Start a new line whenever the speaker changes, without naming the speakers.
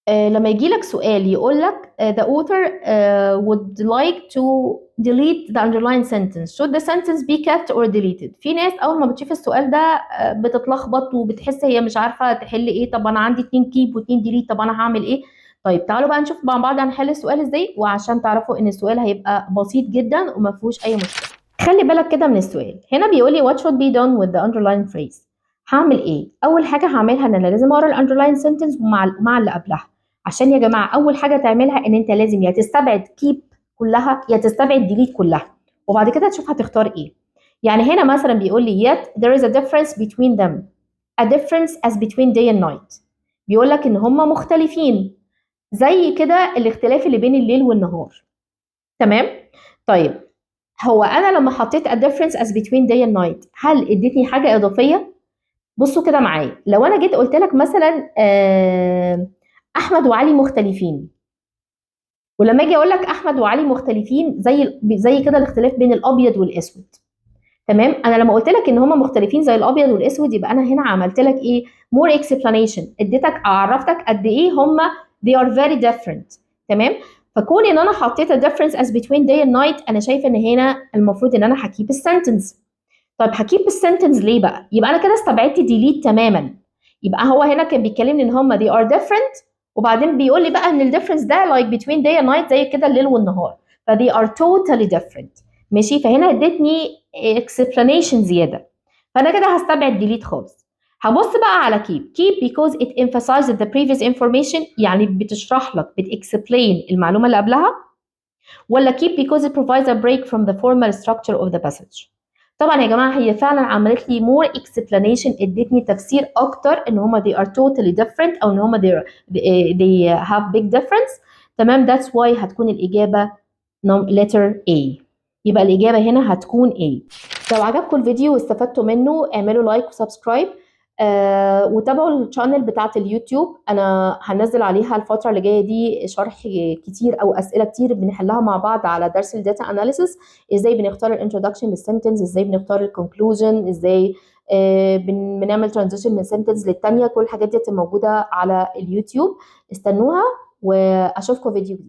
لما يجي لك سؤال يقول لك the author would like to delete the underlined sentence, should the sentence be kept or deleted. في ناس اول ما بتشوف السؤال ده بتتلخبط وبتحس هي مش عارفه تحل ايه. طب انا عندي 2 keep و2 delete، طب انا هعمل ايه؟ طيب تعالوا بقى نشوف مع بعض هنحل السؤال ازاي، وعشان تعرفوا ان السؤال هيبقى بسيط جدا وما فيهوش اي مشكله. خلي بالك كده من السؤال. هنا بيقول لي what should be done with the underlined phrase. هعمل ايه؟ اول حاجه هعملها ان انا لازم اقرا الاندرلاين سنتنس مع اللي قبلها. عشان يا جماعه اول حاجه تعملها ان انت لازم يا تستبعد كيب كلها يا تستبعد ديليت كلها، وبعد كده تشوف هتختار ايه. يعني هنا مثلا بيقول لي yet there is a difference between them, a difference as between day and night. بيقول لك ان هما مختلفين زي كده الاختلاف اللي بين الليل والنهار. تمام؟ طيب هو انا لما حطيت a difference as between day and night هل ادتني حاجه اضافيه؟ بصوا كده معايا، لو انا جيت قلت لك مثلا احمد وعلي مختلفين، ولما اجي اقول لك احمد وعلي مختلفين زي كده الاختلاف بين الابيض والاسود. تمام؟ انا لما قلت لك ان هما مختلفين زي الابيض والاسود يبقى انا هنا عملت لك ايه؟ more explanation، اديتك عرفتك قد ايه هما they are very different. تمام؟ فكون ان انا حطيت a difference as between day and night انا شايفه ان هنا المفروض ان انا هكيب السنتنس. طيب هكيب السنتنس ليه بقى؟ يبقى انا كده استبعدت ديليت تماما. يبقى هو هنا كان بيتكلمني ان هما they are different، وبعدين بيقول لي بقى ان الديفرنس ده like between day and night زي كده الليل والنهار، ف they are totally different. ماشي؟ فهنا ادتني explanation زياده، فانا كده هستبعد ديليت خالص. هبص بقى على keep because it emphasizes the previous information، يعني بتشرح لك explain المعلومه اللي قبلها، ولا keep because it provides a break from the formal structure of the passage. طبعا يا جماعه هي فعلا عملت لي more explanation، ادتني تفسير اكتر ان هما they are totally different او ان هما they have big difference. تمام؟ that's why هتكون الاجابه letter A. يبقى الاجابه هنا هتكون A. لو عجبكم الفيديو واستفدتوا منه اعملوا لايك وسبسكرايب، وتابعوا الشانل بتاعت اليوتيوب. انا هنزل عليها الفتره اللي جايه دي شرح كتير او اسئله كتير بنحلها مع بعض على درس الداتا اناليسيس، ازاي بنختار الانترودكشن للسنتنس، ازاي بنختار الكونكلوجن، ازاي بنعمل ترانزيشن من سنتنس للتانيه. كل الحاجات دي موجوده على اليوتيوب، استنوها واشوفكم فيديو جديد.